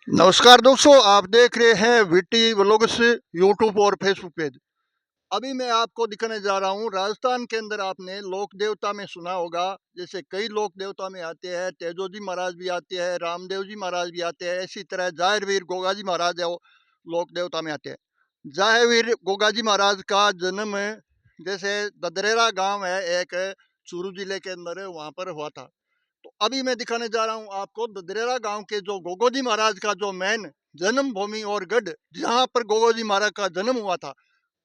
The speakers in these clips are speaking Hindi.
नमस्कार दोस्तों, आप देख रहे हैं वीटी व्लॉग्स यूट्यूब और फेसबुक पेज। अभी मैं आपको दिखाने जा रहा हूँ राजस्थान के अंदर। आपने लोक देवता में सुना होगा, जैसे कई लोक देवता में आते हैं, तेजो जी महाराज भी आते हैं, रामदेव जी महाराज भी आते हैं। इसी तरह जाहिर वीर गोगा जी महाराज है वो लोक देवता में आते हैं। जाहिर वीर गोगा जी महाराज का जन्म जैसे ददरेरा गांव है एक चूरू जिले के अंदर, वहाँ पर हुआ था। तो अभी मैं दिखाने जा रहा हूँ आपको ददरेरा गांव के जो गोगोजी महाराज का जो मेन जन्म भूमि और गढ़, जहाँ पर गोगोजी महाराज का जन्म हुआ था।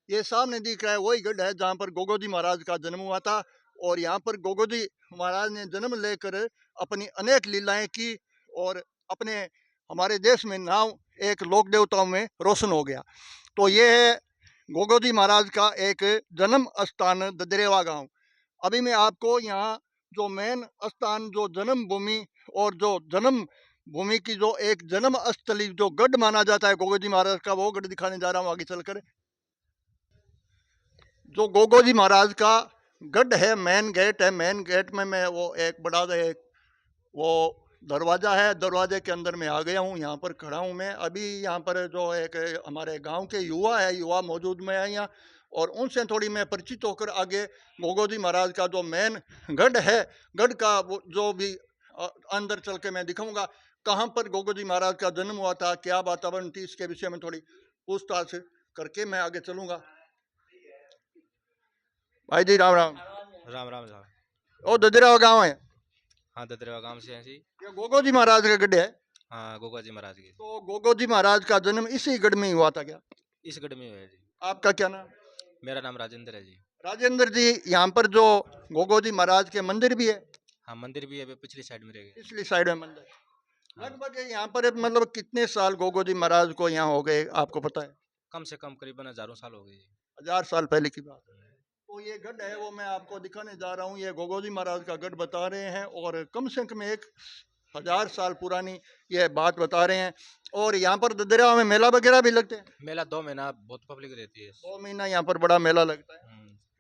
ये सामने दिख रहा है वही गढ़ है जहाँ पर गोगोजी महाराज का जन्म हुआ था। और यहाँ पर गोगोजी महाराज ने जन्म लेकर अपनी अनेक लीलाएं की और अपने हमारे देश में नाम एक लोक देवताओं में रोशन हो गया। तो ये है गोगोजी महाराज का एक जन्म स्थान ददरेवा गांव। अभी मैं आपको यहाँ जो मेन स्थान, जो जन्म भूमि और जो जन्म भूमि की जो एक जन्म स्थली जो गढ़ माना जाता है गोगोजी महाराज का, वो गढ़ दिखाने जा रहा हूँ आगे चलकर। जो गोगोजी महाराज का गढ़ है, मेन गेट है। मेन गेट में मैं वो एक बड़ा एक वो दरवाजा है, दरवाजे के अंदर मैं आ गया हूँ। यहाँ पर खड़ा हूँ मैं अभी। यहाँ पर जो एक हमारे गांव के युवा है, युवा मौजूद में है यहाँ, और उनसे थोड़ी मैं परिचित होकर आगे गोगोजी महाराज का जो मेन गढ़ है, गढ़ का वो जो भी अंदर चल के मैं दिखाऊंगा कहाँ पर गोगोजी महाराज का जन्म हुआ था, क्या वातावरण थी, इसके विषय में थोड़ी पूछताछ करके मैं आगे चलूंगा। भाई जी राम राम। राम राम राम। ओ ददरा गाँव है। हाँ, ददरेवा गांव से हैं जी। ये गोगोजी महाराज का गढ़ है। हाँ, गोगा जी महाराज के। तो गोगोजी महाराज का जन्म इसी गढ़ में ही हुआ था क्या? इस गढ़ में हुआ है जी। आपका क्या नाम? मेरा नाम राजेंद्र है जी। राजेंद्र जी। यहाँ पर जो गोगोजी महाराज के मंदिर भी है, हाँ, मंदिर भी है, अभी पिछली साइड में रह गए। पिछली साइड में मंदिर। हाँ, लगभग यहाँ पर मतलब कितने साल गोगोजी महाराज को यहाँ हो गए, आपको पता है? कम से कम करीबन हजारों साल हो गए जी। 1000 साल पहले की बात है। तो ये गढ़ है वो मैं आपको दिखाने जा रहा हूँ। ये गोगोजी महाराज का गढ़ बता रहे हैं और कम से कम 1000 साल पुरानी ये बात बता रहे हैं। और यहाँ पर ददरिया में मेला वगैरह भी लगते हैं। मेला 2 महीना बहुत पब्लिक रहती है। 2 महीना यहाँ पर बड़ा मेला लगता है,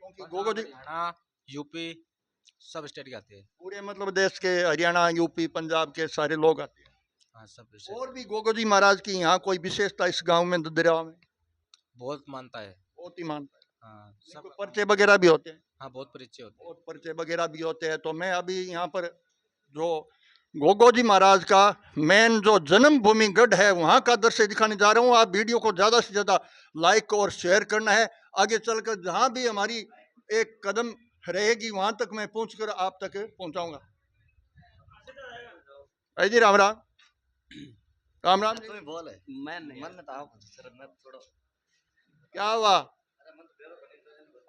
क्योंकि गोगोजी हरियाणा, यूपी सब स्टेट के आते हैं। पूरे मतलब देश के, हरियाणा, यूपी, पंजाब के सारे लोग आते हैं। हाँ, सब स्टेट। और भी गोगोजी महाराज की यहाँ कोई विशेषता इस गांव में ददरिया में बहुत मानता है। बहुत ही मानता है। हाँ, कोई सब। पर्चे वगैरह भी होते हैं। हाँ, बहुत परिचय होते हैं। बहुत पर्चे वगैरह भी होते हैं। तो मैं अभी यहाँ पर जो गोगोजी महाराज का मेन जो जन्म भूमि गढ़ है वहाँ का दृश्य दिखाने जा रहा हूँ। आप वीडियो को ज़्यादा से ज़्यादा लाइक और शेयर करना है। आगे चलकर जहाँ भी हमारी एक कदम रहेगी वहाँ तक मैं पहुँचकर आप तक पहुँचाऊंगा। भाई जी राम राम। राम राम जी। बोल है मैं नहीं मन था सर मैं थोड़ा क्या हुआ?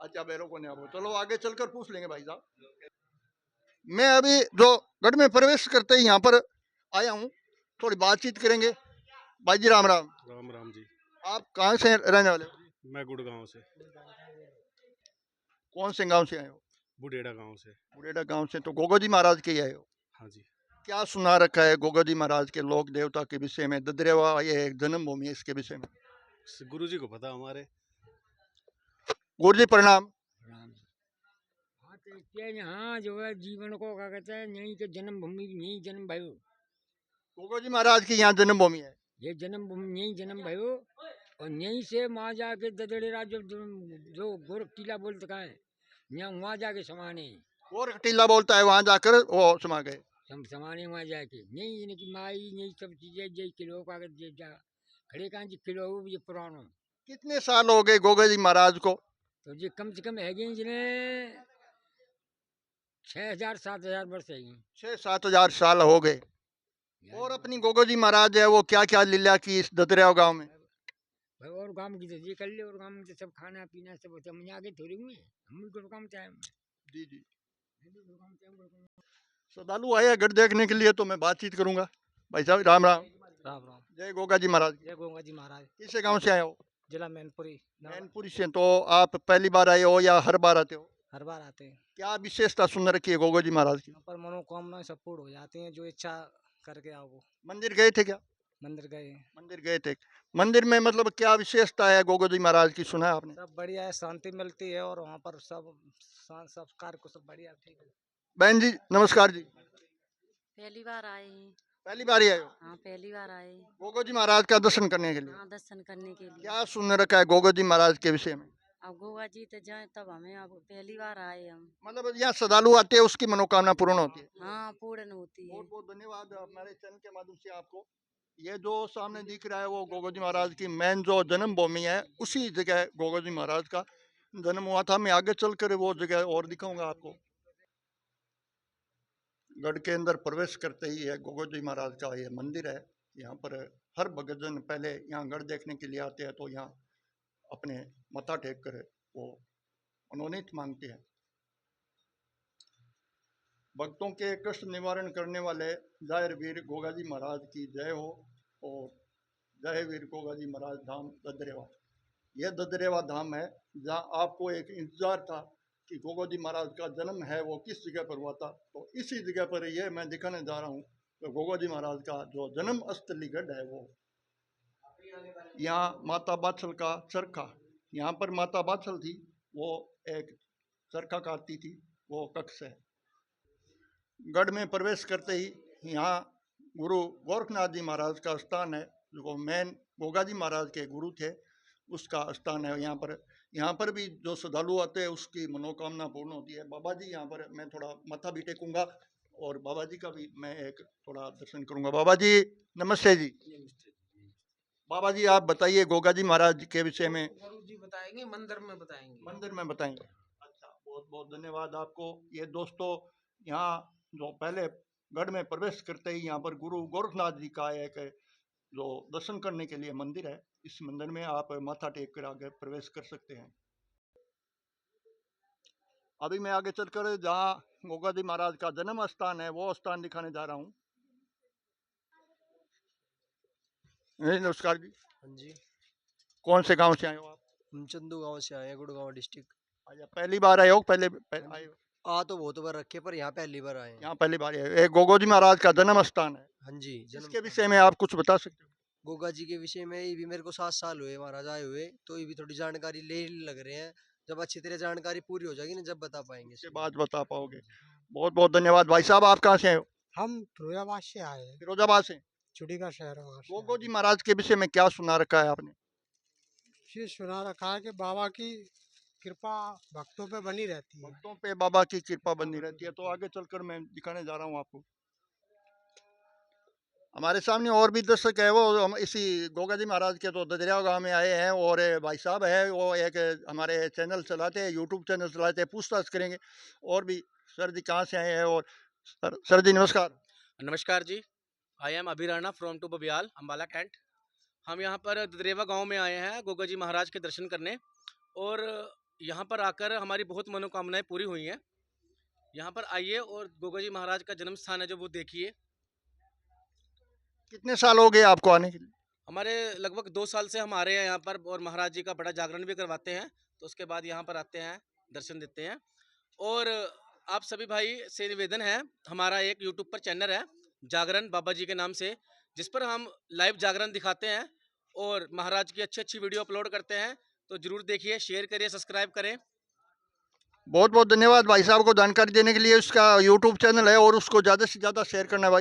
अच्छा, बैरो को नहीं, आप चलो आगे चलकर पूछ लेंगे भाई साहब। मैं अभी जो गढ़ में प्रवेश करते ही यहाँ पर आया हूँ, थोड़ी बातचीत करेंगे। भाई जी राम राम। राम राम जी। आप कहाँ से रहने वाले हो? मैं गुड़गांव से, कौन से गांव से आए हो? बुडेड़ा गांव से। बुरेडा गांव से। तो गोगोजी महाराज के ही आए हो? हाँ जी। क्या सुना रखा है गोगोजी महाराज के लोक देवता के विषय में, ददरेवा ये जन्म भूमि है इसके विषय में? गुरु जी को पता हमारे। गुरु जी प्रणाम। हाँ तो क्या यहाँ जो है जीवन को क्या कहते हैं, यहीं के जन्म भूमि यहीं जन्म भयो। गोगोजी महाराज की यहाँ जन्म भूमि है। ये जन्म भूमि यहीं जन्म भयो और यहीं से वहाँ जाके ददड़ेरा जो गोरख टीला बोलते का है, यहाँ वहाँ जाके समाने गोरख टीला बोलता है, वहां जाकर वो समा गए। समाने वहाँ जाके यहीं इनकी माई यही सब चीजें जय किलो का जा खड़े का जी किलो ये पुरानो। कितने साल हो गए गोगोजी महाराज को? तो ये कम से कम है जिन्हें 6000 7000 वर्ष है। 6-7 हजार साल हो गए। और अपनी गोगोजी महाराज है वो क्या क्या लीला की इस ददरिया गांव में? भाई और काम की तो ये कर ले, और काम में तो सब खाना पीना सब होता है। हम आगे थोड़ी हुए हम भी कोई काम चाहे जी जी। श्रद्धालु आए हैं गढ़ देखने के लिए, तो मैं बातचीत करूंगा। भाई साहब राम राम। राम राम। जय गोगा जी महाराज। जय गंगा जी महाराज। किस गांव से आए हो? जिला मैनपुरी। मैनपुरी से। तो आप पहली बार आए हो या हर बार आते हो? हर बार आते हैं। क्या विशेषता सुन रखी है गोगो जी महाराज की? यहाँ पर मनोकामनाएं सब पूर्ण हो जाती हैं, जो इच्छा करके आओ वो। मंदिर गए थे क्या? मंदिर गए। मंदिर गए थे। मंदिर में मतलब क्या विशेषता है गोगो जी महाराज की, सुना है आपने? सब बढ़िया है, शांति मिलती है और वहाँ पर सब संस्कार को सब बढ़िया ठीक है। बहन जी नमस्कार जी। पहली बार आए हैं। पहली बार ही आए हो हाँ पहली बार आए। गोगो जी महाराज का दर्शन करने के लिए? हाँ दर्शन करने के लिए। क्या सुन रखा है गोगो जी महाराज के विषय में? अब गोवा जी तो जाए तब हमें, अब पहली बार आए हम। मतलब यहाँ श्रद्धालु आते हैं उसकी मनोकामना पूर्ण होती है। हाँ पूर्ण होती है। बहुत बहुत धन्यवाद हमारे चैनल के माध्यम से आपको। ये जो सामने दिख रहा है वो गोगो जी महाराज की मेन जो जन्म भूमि है, उसी जगह गोगो जी महाराज का जन्म हुआ था। मैं आगे चलकर वो जगह और दिखाऊंगा आपको। गढ़ के अंदर प्रवेश करते ही है गोगो जी महाराज का ये मंदिर है। यहाँ पर हर भक्तजन पहले यहाँ गढ़ देखने के लिए आते हैं तो यहाँ अपने मत्था टेक कर वो मनोनीत मांगते हैं। भक्तों के कष्ट निवारण करने वाले जाहिर वीर गोगा जी महाराज की जय हो और जय वीर गोगा जी महाराज धाम ददरेवा। यह ददरेवा धाम है जहाँ आपको एक इंतजार था कि गोगा जी महाराज का जन्म है वो किस जगह पर हुआ था, तो इसी जगह पर ये मैं दिखाने जा रहा हूँ। तो गोगा जी महाराज का जो जन्म स्थली गढ़ है वो यहाँ माता बाछल का चरखा, यहाँ पर माता बाछल थी वो एक चरखा काटती थी, वो कक्ष है। गढ़ में प्रवेश करते ही यहाँ गुरु गोरखनाथ जी महाराज का स्थान है, जो मेन गोगा जी महाराज के गुरु थे उसका स्थान है। यहाँ पर भी जो श्रद्धालु आते हैं उसकी मनोकामना पूर्ण होती है। बाबा जी यहाँ पर मैं थोड़ा माथा भी टेकूंगा और बाबा जी का भी मैं एक थोड़ा दर्शन करूंगा। बाबा जी नमस्ते जी। बाबा जी आप बताइए गोगा जी महाराज के विषय में। गुरु जी बताएंगे, मंदिर में बताएंगे। मंदिर में बताएंगे। अच्छा, बहुत बहुत धन्यवाद आपको। ये दोस्तों यहाँ जो पहले गढ़ में प्रवेश करते ही यहाँ पर गुरु गोरखनाथ जी का एक जो दर्शन करने के लिए मंदिर है, इस मंदिर में आप माथा टेक कर आगे प्रवेश कर सकते हैं। अभी मैं आगे चलकर जहाँ गोगा जी महाराज का जन्म स्थान है वो स्थान दिखाने जा रहा हूँ। नमस्कार जी। हाँ जी, कौन से गांव से आए हो आप? हम चंदू गांव से आए हैं, गुड़गांव डिस्ट्रिक्ट। अच्छा, पहली बार आए हो? पहले आए हो? आ तो बहुत बार रखे पर यहाँ पहली बार आए हैं। यहाँ पहली बार आए हो। एक गोगो जी महाराज का जन्म स्थान है, हाँ जी, जन्म इसके स्थान। विषय में आप कुछ बता सकते हो? गोगा जी के विषय में ये भी मेरे को 7 साल हुए महाराज आए हुए, तो ये भी थोड़ी जानकारी ले लग रहे हैं। जब अच्छी तरह जानकारी पूरी हो जाएगी ना जब बता पाएंगे। इसके बाद बता पाओगे। बहुत बहुत धन्यवाद। भाई साहब आप कहाँ से आए हो? हम फिरोजाबाद से आए हैं, फिरोजाबाद से। चुड़ी का शहर है वहाँ से। गोगो जी महाराज के विषय में क्या सुना रखा है आपने? ये सुना रखा है कि बाबा की कृपा भक्तों पे बनी रहती है। भक्तों पे बाबा की कृपा बनी रहती है। तो आगे चलकर मैं दिखाने जा रहा हूँ आपको। हमारे सामने और भी दर्शक है, वो हम इसी गोगा जी महाराज के तो ददरिया गांव में आए हैं और भाई साहब है वो एक हमारे चैनल चलाते हैं, यूट्यूब चैनल चलाते हैं, पूछताछ करेंगे। और भी सर जी कहाँ से आए हैं? और सर जी नमस्कार। नमस्कार जी। I am Abhi Rana from to Babiyal Ambala cantt. हम यहाँ पर ददरेवा गांव में आए हैं गोगा जी महाराज के दर्शन करने, और यहाँ पर आकर हमारी बहुत मनोकामनाएं पूरी हुई हैं। यहाँ पर आइए और गोगा जी महाराज का जन्म स्थान है जो वो देखिए। कितने साल हो गए आपको आने के लिए? हमारे लगभग 2 साल से हम आ रहे हैं यहाँ पर, और महाराज जी का बड़ा जागरण भी करवाते हैं, तो उसके बाद यहाँ पर आते हैं, दर्शन देते हैं। और आप सभी भाई से निवेदन है, हमारा एक यूट्यूब पर चैनल है जागरण बाबा जी के नाम से, जिस पर हम लाइव जागरण दिखाते हैं और महाराज की अच्छी अच्छी वीडियो अपलोड करते हैं। तो जरूर देखिए, शेयर करिए, सब्सक्राइब करें। बहुत बहुत धन्यवाद भाई साहब को जानकारी देने के लिए। उसका यूट्यूब चैनल है और उसको ज़्यादा से ज़्यादा शेयर करना है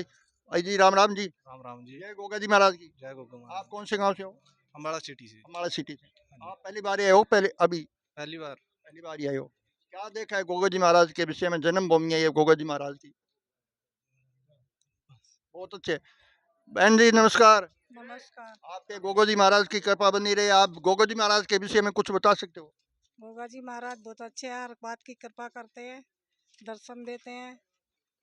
भाई जी। राम राम जी। राम राम जी। जय गोगा जी महाराज की। जय गोगा आप महाराज। कौन से गांव से हो? अम्बाड़ा सिटी से। हमारा सिटी से। आप पहली बार आए हो? पहली पहली बार। ही आए हो। क्या देखा है गोगा जी महाराज के विषय में? जन्म भूमि है ये गोगा जी महाराज की। बहुत अच्छे। बहन जी नमस्कार। नमस्कार। आपके गोगा जी महाराज की कृपा बनी रहे। आप गोगा जी महाराज के विषय में कुछ बता सकते हो? गोगा जी महाराज बहुत अच्छे हैं, हर बात की कृपा करते हैं, दर्शन देते हैं,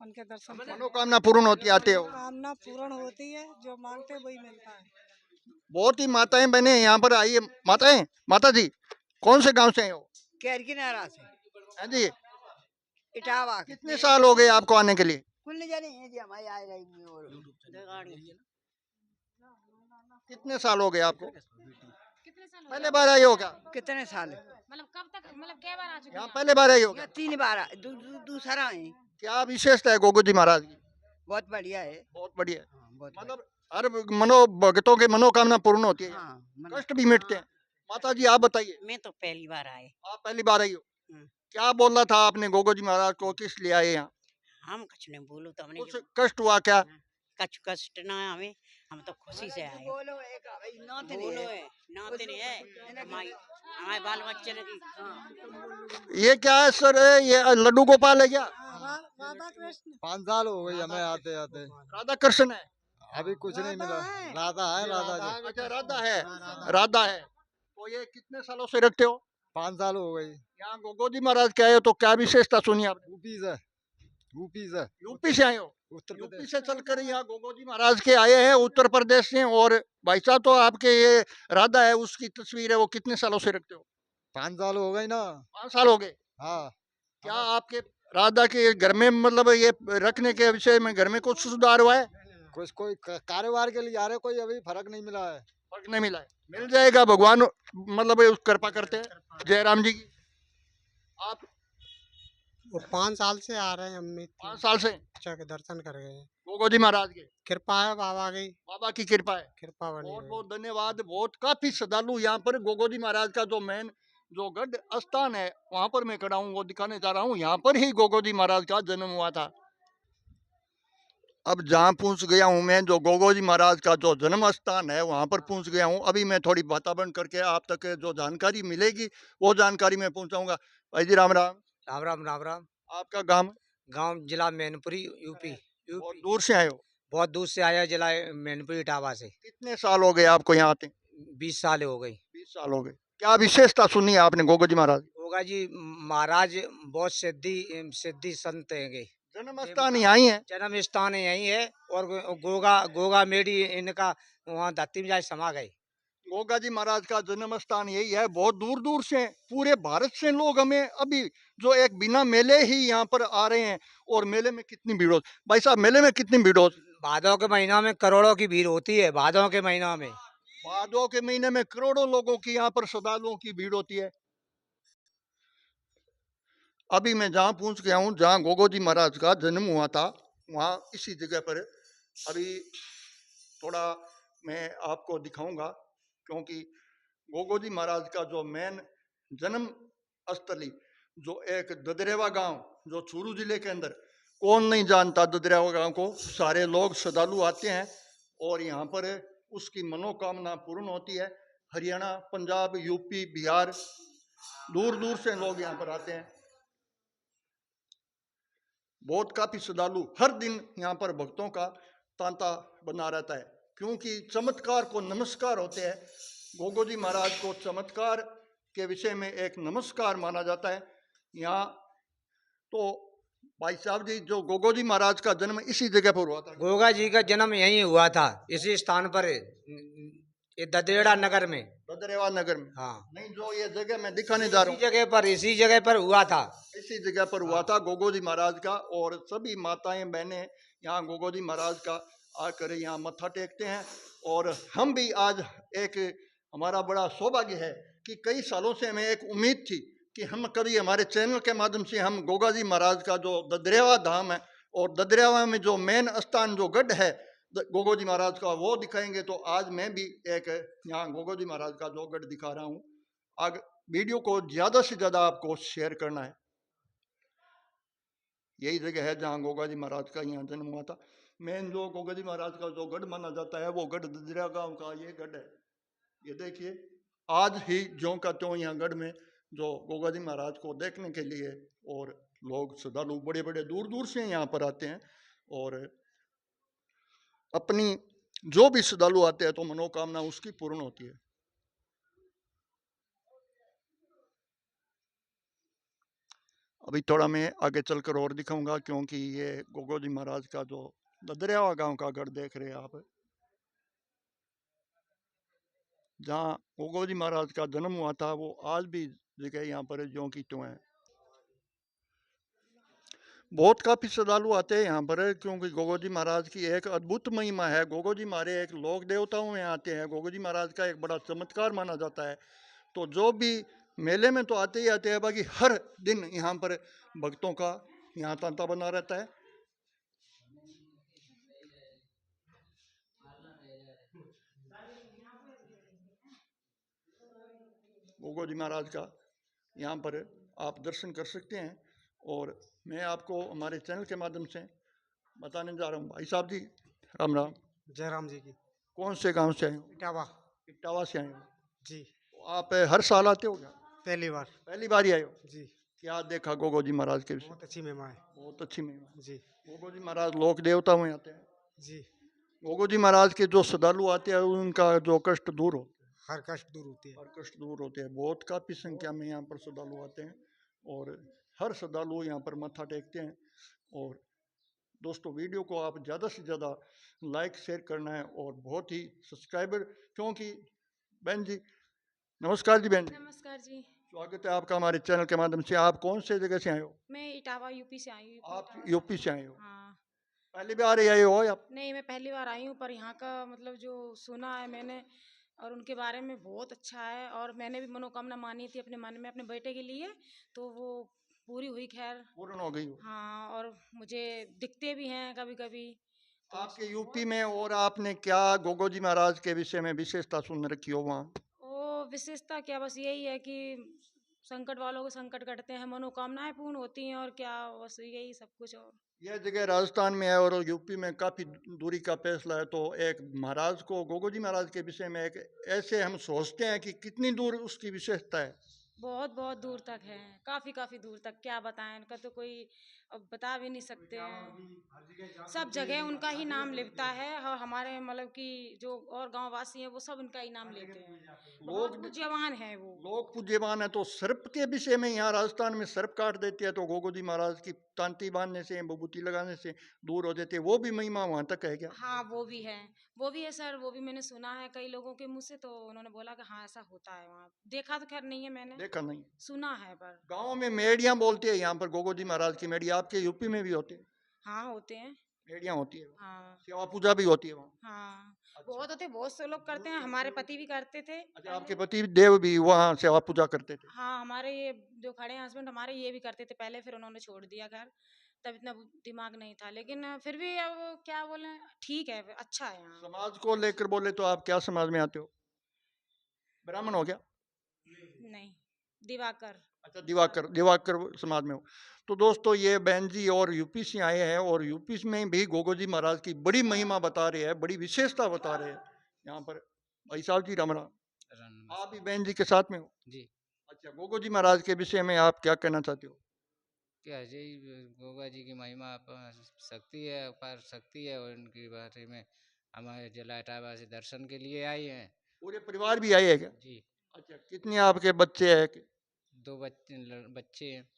उनके दर्शन मनोकामना पूर्ण होती आते हो? कामना पूर्ण होती है, जो मांगते वही मिलता है। बहुत ही माताएं बहने यहाँ पर आई है। माता जी कौन से गांव से आए हो? कैरकिनारा से। हाँ जी। इटावा। कितने साल हो गए आपको आने के लिए? कुल जाने हैं जी हमारे आए रही और कितने साल हो गए आपको? पहले बार आई हो क्या? कितने साल? मतलब कब तक, मतलब क्या बार आ चुके यहाँ पहले बार आई हो क्या? 3 बार दूसरा है। क्या विशेषता है गोगो जी महाराज की? बहुत बढ़िया है। बहुत बढ़िया है। हाँ, बहुत मतलब हर भक्तों के मनोकामना पूर्ण होती है। हाँ, कष्ट भी मिटते हैं। माता जी आप बताइए। मैं तो पहली बार आए। आप पहली बार आई हो। क्या बोलना था आपने गोगो जी महाराज को? किस लिए आए यहाँ? हम कुछ नहीं बोलो तो हमने कुछ कष्ट हुआ क्या? कछु कष्ट ना है हमें, हम तो खुशी से आए। बोलो है नाते नहीं है हमारे बाल बच्चे ने ये क्या है सर? ये लड्डू गोपाल है क्या? राधा कृष्ण 5 साल हो गई हमें आते आते। राधा कृष्ण है? अभी कुछ नहीं मिला। राधा है, राधा जी। अच्छा, राधा है, राधा है। तो ये कितने सालों से रखते हो? 5 साल हो गई। यहाँ गोगोजी महाराज के आए हो तो क्या विशेषता सुनी आपने? यूपी से, यूपी से, यूपी से आए हो? उत्तर यूपी प्रदेश। से चलकर यहाँ गोगोजी महाराज के आए हैं उत्तर प्रदेश से। और भाई साहब, तो आपके ये राधा है उसकी तस्वीर है, वो कितने सालों से रखते हो? 5 साल हो गई ना। 5 साल हो गए। हाँ। क्या आपके राधा के घर में मतलब ये रखने के विषय में घर में कुछ सुधार हुआ है? कुछ कोई कारोबार के लिए आ रहे, कोई अभी फर्क नहीं मिला है। फर्क नहीं मिला है? मिल जाएगा, भगवान मतलब ये कृपा करते हैं जयराम जी की। आप वो 5 साल से आ रहे हैं हम 5 साल से अच्छा के दर्शन कर गए हैं। गोगोजी महाराज के कृपा है बाबा की, बाबा की कृपा है। कृपा बनी बहुत हुई। बहुत धन्यवाद। बहुत काफी श्रद्धालु यहाँ पर गोगोजी महाराज का जो मेन जो गढ़ स्थान है वहां पर मैं खड़ा हूँ, वो दिखाने जा रहा हूँ। यहाँ पर ही गोगोजी महाराज का जन्म हुआ था। अब जहाँ पहुंच गया हूँ मैं, जो गोगोजी महाराज का जो जन्म स्थान है वहां पर पहुंच गया हूँ। अभी मैं थोड़ी वातावरण करके आप तक जो जानकारी मिलेगी वो जानकारी मैं पहुंचाऊंगा। भाई जी राम राम। राम राम राम राम। आपका गांव? गांव जिला मैनपुरी यूपी। बहुत दूर से आए हो? बहुत दूर से आया, जिला मैनपुरी इटावा से। कितने साल हो गए आपको यहाँ आते? 20 साल हो गई। 20 साल हो गए। क्या विशेषता सुनी है आपने गोगोजी महाराज? होगा जी, महाराज बहुत सिद्धि संत हैं। जन्म स्थान यही है? जन्म स्थान यही है। और गोगा गोगा मेडी इनका वहाँ धरती में जाए समा गए। गोगा जी महाराज का जन्म स्थान यही है। बहुत दूर दूर से, पूरे भारत से लोग हमें अभी जो एक बिना मेले ही यहाँ पर आ रहे हैं। और मेले में कितनी भीड़ होती भाई साहब? मेले में कितनी भीड़ होती? भादों के महीना में करोड़ों की भीड़ होती है। भादों के महीना में, भादों के महीने में करोड़ों लोगों की यहाँ पर श्रद्धालुओं की भीड़ होती है। अभी मैं जहाँ पहुँच गया हूँ जहाँ गोगोजी महाराज का जन्म हुआ था, वहाँ इसी जगह पर अभी थोड़ा मैं आपको दिखाऊंगा। क्योंकि गोगोजी महाराज का जो मेन जन्म स्थली जो एक ददरेवा गांव जो चूरू जिले के अंदर, कौन नहीं जानता ददरेवा गांव को? सारे लोग श्रद्धालु आते हैं और यहाँ पर उसकी मनोकामना पूर्ण होती है। हरियाणा, पंजाब, यूपी, बिहार, दूर दूर से लोग यहाँ पर आते हैं। बहुत काफी श्रद्धालु हर दिन यहाँ पर भक्तों का तांता बना रहता है। क्योंकि चमत्कार को नमस्कार होते हैं। गोगोजी महाराज को चमत्कार के विषय में एक नमस्कार माना जाता है। यहाँ तो भाई साहब जी, जो गोगोजी महाराज का जन्म इसी जगह पर हुआ था? गोगा जी का जन्म यहीं हुआ था, इसी स्थान पर, ये ददेड़ा नगर में। ददरेवा नगर में? हाँ। नहीं, जो ये जगह मैं दिखाने जा रहा हूँ इसी जगह पर हुआ था। इसी जगह पर हुआ था गोगोजी महाराज का। और सभी माताएं बहनें यहाँ गोगोजी महाराज का आकर यहाँ मत्था टेकते हैं। और हम भी आज एक हमारा बड़ा सौभाग्य है कि कई सालों से हमें एक उम्मीद थी कि हम कभी हमारे चैनल के माध्यम से हम गोगाजी महाराज का जो ददरेवा धाम है और ददरेवा में जो मेन स्थान जो गढ़ है गोगोजी महाराज का, वो दिखाएंगे। तो आज मैं भी एक यहाँ गोगोजी महाराज का जो गढ़ दिखा रहा हूँ। आगे वीडियो को ज़्यादा से ज़्यादा आपको शेयर करना है। यही जगह है जहाँ गोगाजी महाराज का यहाँ जन्म हुआ था। मेन जो गोगाजी महाराज का जो गढ़ माना जाता है वो गढ़ ददरिया गांव का ये गढ़ है। ये देखिए, आज ही ज्यों का त्यों यहाँ गढ़ में जो गोगाजी महाराज को देखने के लिए और लोग श्रद्धालु बड़े बड़े दूर दूर से यहाँ पर आते हैं। और अपनी जो भी श्रद्धालु आते हैं तो मनोकामना उसकी पूर्ण होती है। अभी थोड़ा मैं आगे चलकर और दिखाऊंगा, क्योंकि ये गोगोजी महाराज का जो ददरिया गांव का गढ़ देख रहे हैं आप, जहाँ गोगोजी महाराज का जन्म हुआ था, वो आज भी जगह यहाँ पर ज्यों की त्यों है। बहुत काफ़ी श्रद्धालु आते हैं यहाँ पर, क्योंकि गोगोजी महाराज की एक अद्भुत महिमा है। गोगोजी महाराज एक लोक देवताओं में आते हैं। गोगोजी महाराज का एक बड़ा चमत्कार माना जाता है। तो जो भी मेले में तो आते ही आते हैं, बाकी हर दिन यहाँ पर भक्तों का यहाँ तांता बना रहता है। गोगोजी महाराज का यहाँ पर आप दर्शन कर सकते हैं। और मैं आपको हमारे चैनल के माध्यम से बताने जा रहा हूँ। भाई साहब जी, राम राम। जयराम जी की। कौन से गांव से आए हो? इटावा। इटावा से आए हो। जी। तो आप हर साल आते हो क्या? पहली बार। पहली बार ही आए हो? जी। क्या देखा गोगो जी महाराज के विषय? बहुत अच्छी महिमा है। बहुत अच्छी महिमा। जी। गोगो जी महाराज लोक देवता में आते हैं। जी। गोगो जी महाराज के जो श्रद्धालु आते हैं उनका जो कष्ट दूर हो, हर कष्ट दूर होती है। हर कष्ट दूर होते हैं। बहुत काफ़ी संख्या में यहाँ पर श्रद्धालु आते हैं और हर श्रद्धालु यहाँ पर मत्था टेकते हैं। और दोस्तों वीडियो को आप ज़्यादा से ज़्यादा लाइक शेयर करना है और बहुत ही सब्सक्राइबर, क्योंकि बहन जी नमस्कार जी। बहन जी नमस्कार जी। स्वागत है आपका हमारे चैनल के माध्यम से। आप कौन से जगह से आए हो? मैं इटावा यूपी से आई हूँ। आप यूपी से आए हो? हाँ। पहली बार ही आए हो आप? नहीं, मैं पहली बार आई हूँ, पर यहाँ का मतलब जो सुना है मैंने और उनके बारे में बहुत अच्छा है। और मैंने भी मनोकामना मानी थी अपने मन में अपने बेटे के लिए, तो वो पूरी हुई। खैर पूर्ण हो गई हो? हाँ, और मुझे दिखते भी हैं कभी कभी। तो आपके यूपी में और आपने क्या गोगो जी महाराज के विषय में विशेषता सुन रखी हो वहाँ? वो विशेषता क्या, बस यही है कि संकट वालों को संकट कटते हैं, मनोकामनाएं पूर्ण होती हैं, और क्या, बस यही सब कुछ। और यह जगह राजस्थान में है और यूपी में काफ़ी दूरी का फैसला है। तो एक महाराज को गोगो जी महाराज के विषय में एक ऐसे हम सोचते हैं कि कितनी दूर उसकी विशेषता है। बहुत बहुत दूर तक है, काफी काफी दूर तक। क्या बताएं, इनका तो कोई अब बता भी नहीं सकते हैं। सब जगह उनका ही नाम लिखता है, और हमारे मतलब कि जो और गांव वासी हैं वो सब उनका ही नाम लेते हैं। बहुत पूज्यवान है वो। लोग पूज्यवान है। तो सर्प के विषय में यहाँ राजस्थान में सर्प काट देते हैं तो गोगो जी महाराज की तांती बांधने से, बबूती लगाने से दूर हो जाते हैं। वो भी महिमा वहाँ तक है क्या? हाँ, वो भी है, वो भी है सर। वो भी मैंने सुना है कई लोगों के मुंह से, तो उन्होंने बोला कि हाँ ऐसा होता है वहाँ। देखा तो खैर नहीं है मैंने, देखा नहीं, सुना है। पर गाँव में मेड़ियाँ बोलते हैं यहाँ पर गोगो जी महाराज की मेड़ी। आपके यूपी में भी होते हैं? हाँ, होते हैं। मेड़ियाँ होती है, हाँ। सेवा पूजा भी होती है वहाँ? हाँ, बहुत होते, बहुत से लोग करते हैं। हमारे पति भी करते थे। अच्छा, आपके पति देव भी वहाँ सेवा पूजा करते थे? हाँ, हमारे ये जो खड़े हैं हस्बैंड हमारे, ये भी करते थे पहले, फिर उन्होंने छोड़ दिया। खैर तब इतना दिमाग नहीं था, लेकिन फिर भी अब क्या बोले, ठीक है, अच्छा है यहाँ। समाज को लेकर बोले तो आप क्या समाज में आते हो? ब्राह्मण हो क्या? नहीं, दिवाकर। अच्छा, दिवाकर, दिवाकर समाज में हो। तो दोस्तों ये बहन जी और यूपी से आए हैं और यूपी में भी गोगो जी महाराज की बड़ी महिमा बता रहे हैं, बड़ी विशेषता बता रहे हैं यहाँ पर। भाई साहब जी राम राम। आप भी बहन जी के साथ में हो? जी। अच्छा, गोगो जी महाराज के विषय में आप क्या कहना चाहते हो? क्या जी, गोगा जी की महिमा शक्ति है, अपार शक्ति है, और उनके बारे में हमारे जिला इटावा से दर्शन के लिए आए हैं। पूरे परिवार भी आए हैं क्या? जी। अच्छा, कितने आपके बच्चे हैं? 2 बच्चे हैं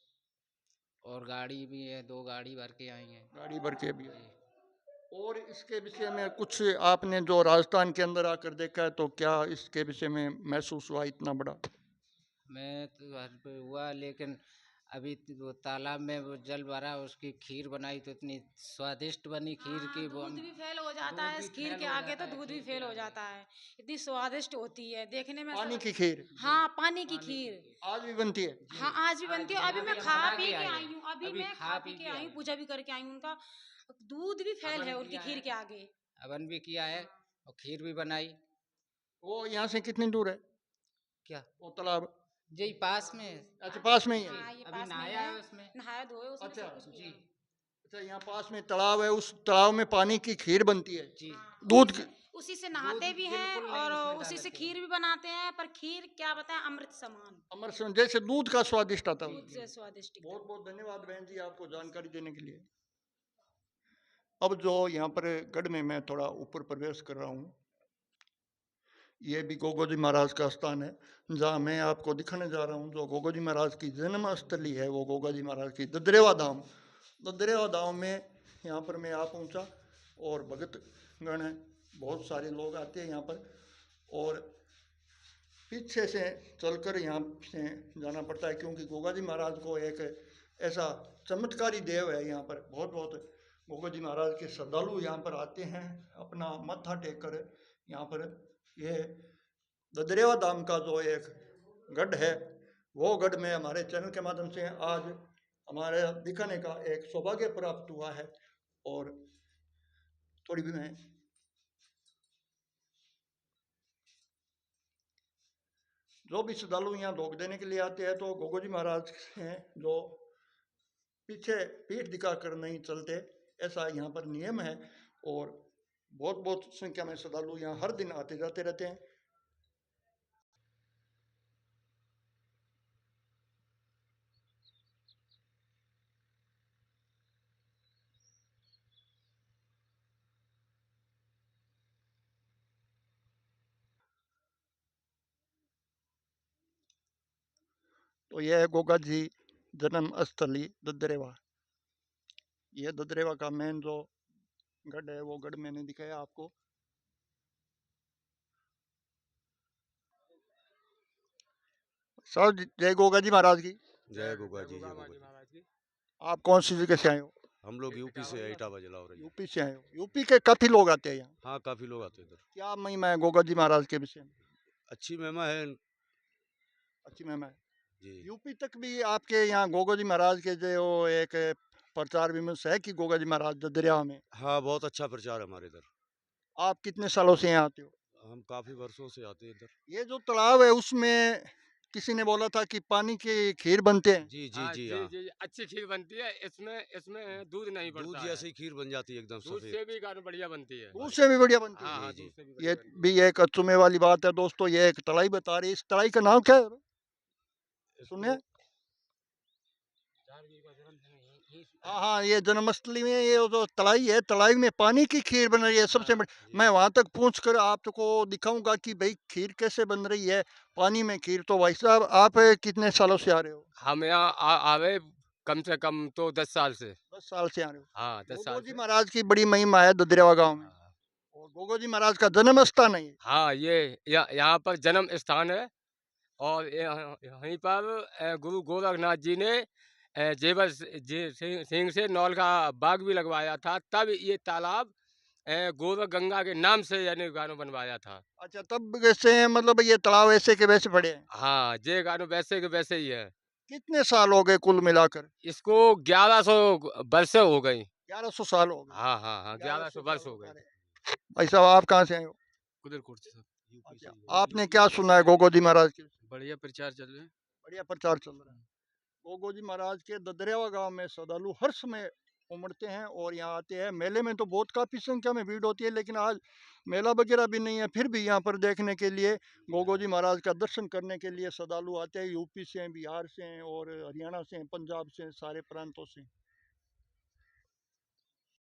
और गाड़ी भी है, 2 गाड़ी भर के आई हैं। गाड़ी भर के भी है। और इसके विषय में कुछ आपने जो राजस्थान के अंदर आकर देखा है तो क्या इसके विषय में महसूस हुआ इतना बड़ा? मैं तो घर पे हुआ, लेकिन अभी वो तालाब में वो जल भरा, उसकी खीर बनाई तो इतनी स्वादिष्ट बनी खीर की। वो दूध भी फेल हो जाता है इस खीर के आगे, तो दूध भी फेल हो जाता है, इतनी स्वादिष्ट होती है देखने में। पानी की खीर? हाँ, पानी की खीर आज भी बनती है? हाँ, आज भी बनती है। अभी मैं खा पी के आई हूँ, अभी मैं खा पी के आई हूँ, पूजा भी करके आई हूँ। उनका दूध भी फेल है उनकी खीर के आगे। हवन भी किया है और खीर भी बनाई। वो यहाँ से कितनी दूर है? क्या? वो तालाब जी पास में। अच्छा, पास में ही है? हाँ, ये अभी पास में नहाया है, है उसमें। नहाया धोए उसमें अच्छा सब कुछ जी। किया। अच्छा, यहाँ पास में तालाब है, उस तालाब में पानी की खीर बनती है? जी। दूध की? उसी से नहाते भी हैं और उसी से खीर भी बनाते हैं। पर खीर क्या बताएं, अमृत समान, अमर से जैसे दूध का स्वादिष्ट आता है। दूध से स्वादिष्ट। बहुत बहुत धन्यवाद बहन जी आपको जानकारी देने के लिए। अब जो यहाँ पर गढ़ में मैं थोड़ा ऊपर प्रवेश कर रहा हूँ, ये भी गोगो जी महाराज का स्थान है जहाँ मैं आपको दिखाने जा रहा हूँ। जो गोगो जी महाराज की जन्म स्थली है वो गोगा जी महाराज की ददरेवा धाम। ददरेवा धाम में यहाँ पर मैं आ पहुँचा और भगत गण है, बहुत सारे लोग आते हैं यहाँ पर, और पीछे से चलकर यहाँ से जाना पड़ता है क्योंकि गोगा जी महाराज को एक ऐसा चमत्कारी देव है यहाँ पर। बहुत बहुत गोगा जी महाराज के श्रद्धालु यहाँ पर आते हैं अपना मत्था टेक कर। यहाँ पर ये ददरेवा धाम का जो एक गढ़ है वो गढ़ में हमारे चैनल के माध्यम से आज हमारे दिखाने का एक सौभाग्य प्राप्त हुआ है। और थोड़ी भी मैं जो भी श्रद्धालु यहाँ धोख देने के लिए आते हैं तो गोगो जी महाराज हैं जो पीछे पीठ दिखा कर नहीं चलते, ऐसा यहाँ पर नियम है। और बहुत बहुत संख्या में श्रद्धालु यहाँ हर दिन आते जाते रहते हैं। तो यह है गोगा जी जन्म स्थली ददरेवा। यह ददरेवा का मेन जो गढ़ है वो गढ़ मैंने दिखाया आपको। साहब जय गोगा जी महाराज की। जय गोगा जी, जय गोगा जी। आप कौन सी जगह से आए हो? हम लोग यूपी से है, इटावा जलाओ रही। यूपी से आए हो? यूपी के काफी लोग आते हैं यहाँ। हाँ, काफी लोग आते हैं इधर। क्या महिमा है गोगा जी महाराज के विषय में? अच्छी महिमा है अच्छी महिमा है जी। यूपी तक भी आपके यहाँ गोगा जी महाराज के जो एक प्रचार विमर्श है कि गोगा जी महाराज ददरिया में। हाँ, बहुत अच्छा प्रचार है हमारे इधर। आप कितने सालों से यहाँ आते हो? हम काफी वर्षों से आते हैं इधर। ये जो तालाब है उसमें किसी ने बोला था कि पानी की खीर बनते हैं। जी जी जी, हाँ। जी अच्छी खीर बनती है। इसमें दूध नहीं पड़ता दूध जैसी खीर बन जाती है एकदम दूध सफेद। से भी गाढ़ी बढ़िया बनती है। दूध से भी बढ़िया बनती है। हाँ, जी, दूध से भी ये बढ़िया बनती भी एक अचूमे वाली बात है दोस्तों। ये एक तलाई बता रही है। इस तलाई का नाम क्या है? सुनिए। हाँ हाँ, ये जन्मस्थली में ये जो तलाई है, तलाई में पानी की खीर बन रही है सबसे बड़ी। मैं वहां तक पहुंच कर आपको दिखाऊंगा कि भाई खीर कैसे बन रही है पानी में खीर। तो भाई साहब आप कितने सालों से आ रहे हो? हम यहाँ आवे कम से कम तो 10 साल से। 10 साल से आ रहे हो? हाँ, 10 गोगो साल जी से। महाराज की बड़ी महिमा है ददरेवा गांव में। और गोगो जी महाराज का जन्म स्थान है ये। हाँ, ये यहाँ पर जन्म स्थान है। और यहीं पर गुरु गोरखनाथ जी ने जेवर सिंह से नौल का बाग भी लगवाया था। तब ये तालाब गोरख गंगा के नाम से यानी गानो बनवाया था। अच्छा, तब वैसे मतलब ये तालाब ऐसे के वैसे पड़े हैं। हाँ, ये गानो वैसे के वैसे ही है। कितने साल हो गए कुल मिलाकर? इसको 1100 वर्ष हो गई। 1100 साल हो गए। हाँ हाँ हाँ, 1100 वर्ष हो गए। भाई साहब आप कहाँ से आए हो? कुदरकोट से सर। अच्छा, आपने क्या सुना है गोगो जी महाराज के? बढ़िया प्रचार चल रहे हैं। बढ़िया प्रचार चल रहा है। गोगो जी महाराज के ददरेवा गांव में श्रद्धालु हर समय उमड़ते हैं और यहाँ आते हैं। मेले में तो बहुत काफ़ी संख्या में भीड़ होती है, लेकिन आज मेला वगैरह भी नहीं है, फिर भी यहाँ पर देखने के लिए गोगो जी महाराज का दर्शन करने के लिए श्रद्धालु आते हैं। यूपी से हैं, बिहार से हैं और हरियाणा से हैं, पंजाब से हैं, सारे प्रांतों से।